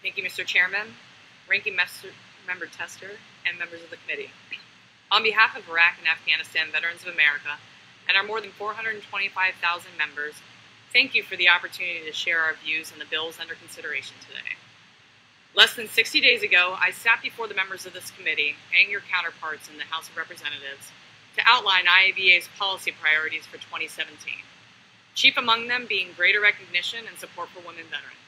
Thank you, Mr. Chairman, Ranking Member Tester, and members of the committee. On behalf of Iraq and Afghanistan Veterans of America and our more than 425,000 members, thank you for the opportunity to share our views on the bills under consideration today. Less than 60 days ago, I sat before the members of this committee and your counterparts in the House of Representatives to outline IAVA's policy priorities for 2017, chief among them being greater recognition and support for women veterans.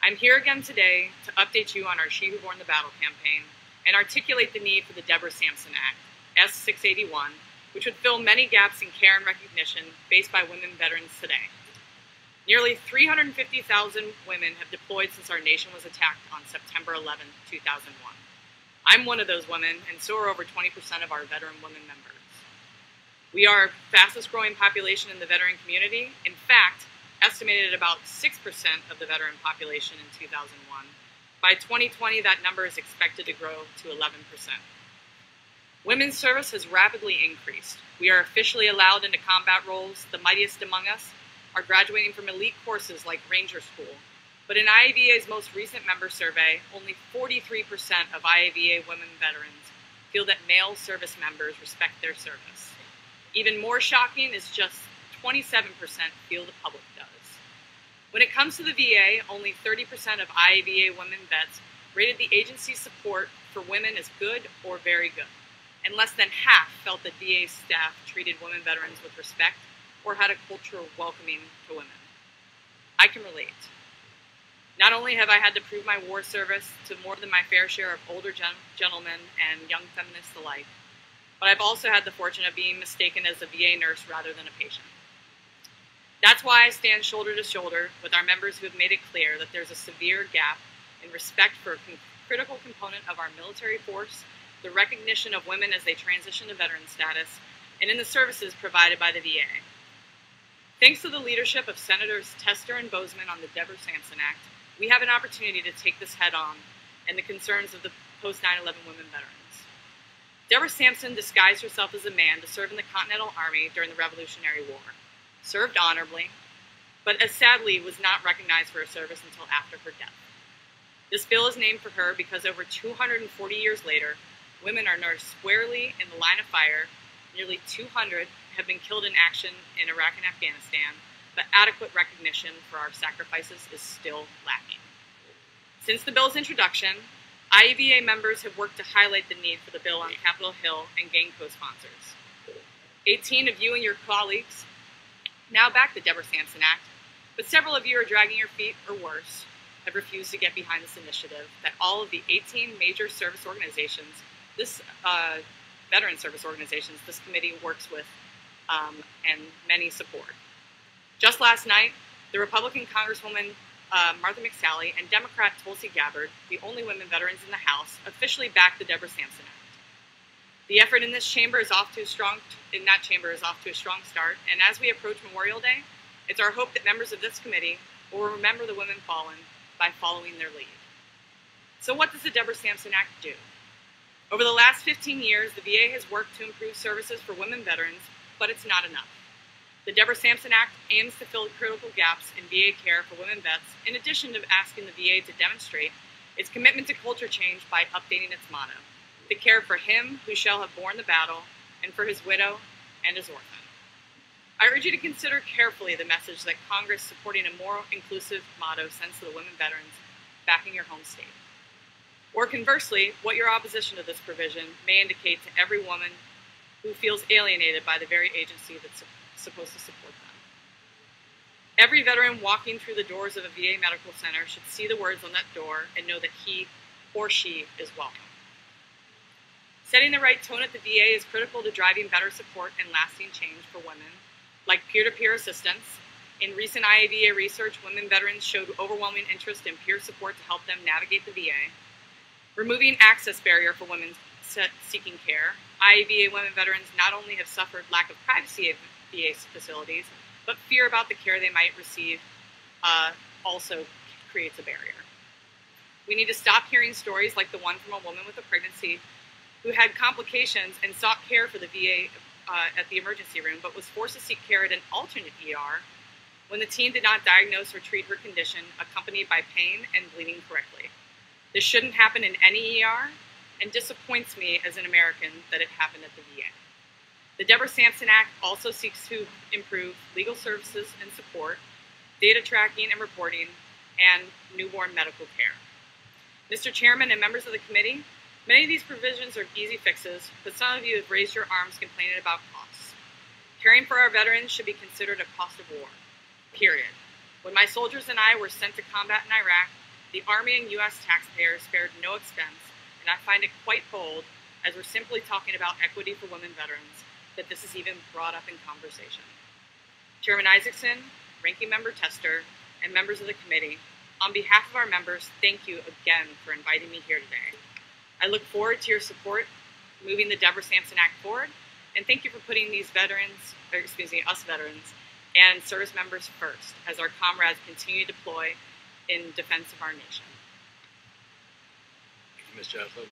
I'm here again today to update you on our She Who Borne the Battle campaign and articulate the need for the Deborah Sampson Act, S681, which would fill many gaps in care and recognition faced by women veterans today. Nearly 350,000 women have deployed since our nation was attacked on September 11, 2001. I'm one of those women, and so are over 20% of our veteran women members. We are the fastest growing population in the veteran community. In fact, estimated at about 6% of the veteran population in 2001. By 2020, that number is expected to grow to 11%. Women's service has rapidly increased. We are officially allowed into combat roles. The mightiest among us are graduating from elite courses like Ranger School. But in IAVA's most recent member survey, only 43% of IAVA women veterans feel that male service members respect their service. Even more shocking is just 27% feel the public does. When it comes to the VA, only 30% of IAVA women vets rated the agency's support for women as good or very good, and less than half felt that VA staff treated women veterans with respect or had a culture welcoming to women. I can relate. Not only have I had to prove my war service to more than my fair share of older gentlemen and young feminists alike, but I've also had the fortune of being mistaken as a VA nurse rather than a patient. That's why I stand shoulder to shoulder with our members who have made it clear that there's a severe gap in respect for a critical component of our military force, the recognition of women as they transition to veteran status, and in the services provided by the VA. Thanks to the leadership of Senators Tester and Bozeman on the Deborah Sampson Act, we have an opportunity to take this head on and the concerns of the post-9/11 women veterans. Deborah Sampson disguised herself as a man to serve in the Continental Army during the Revolutionary War, served honorably, but sadly was not recognized for her service until after her death. This bill is named for her because over 240 years later, women are nursed squarely in the line of fire. Nearly 200 have been killed in action in Iraq and Afghanistan, but adequate recognition for our sacrifices is still lacking. Since the bill's introduction, IAVA members have worked to highlight the need for the bill on Capitol Hill and gain co-sponsors. 18 of you and your colleagues now back the Deborah Sampson Act, but several of you are dragging your feet, or worse, have refused to get behind this initiative that all of the 18 major service organizations, veteran service organizations, this committee works with and many support. Just last night, the Republican Congresswoman Martha McSally and Democrat Tulsi Gabbard, the only women veterans in the House, officially backed the Deborah Sampson Act. The effort in this chamber is off to a strong start, and as we approach Memorial Day, it's our hope that members of this committee will remember the women fallen by following their lead. So what does the Deborah Sampson Act do? Over the last 15 years, the VA has worked to improve services for women veterans, but it's not enough. The Deborah Sampson Act aims to fill critical gaps in VA care for women vets, in addition to asking the VA to demonstrate its commitment to culture change by updating its motto, to care for him who shall have borne the battle, and for his widow and his orphan. I urge you to consider carefully the message that Congress supporting a more inclusive motto sends to the women veterans back in your home state. Or conversely, what your opposition to this provision may indicate to every woman who feels alienated by the very agency that's supposed to support them. Every veteran walking through the doors of a VA medical center should see the words on that door and know that he or she is welcome. Setting the right tone at the VA is critical to driving better support and lasting change for women, like peer-to-peer assistance. In recent IAVA research, women veterans showed overwhelming interest in peer support to help them navigate the VA. Removing access barrier for women seeking care, IAVA women veterans not only have suffered lack of privacy at VA facilities, but fear about the care they might receive also creates a barrier. We need to stop hearing stories like the one from a woman with a pregnancy who had complications and sought care for the VA at the emergency room, but was forced to seek care at an alternate ER when the team did not diagnose or treat her condition accompanied by pain and bleeding correctly. This shouldn't happen in any ER, and disappoints me as an American that it happened at the VA. The Deborah Sampson Act also seeks to improve legal services and support, data tracking and reporting, and newborn medical care. Mr. Chairman and members of the committee, many of these provisions are easy fixes, but some of you have raised your arms complaining about costs. Caring for our veterans should be considered a cost of war, period. When my soldiers and I were sent to combat in Iraq, the Army and U.S. taxpayers spared no expense, and I find it quite bold, as we're simply talking about equity for women veterans, that this is even brought up in conversation. Chairman Isaacson, Ranking Member Tester, and members of the committee, on behalf of our members, thank you again for inviting me here today. I look forward to your support moving the Deborah Sampson Act forward, and thank you for putting these veterans, us veterans, and service members first as our comrades continue to deploy in defense of our nation. Thank you, Ms. Jaslow.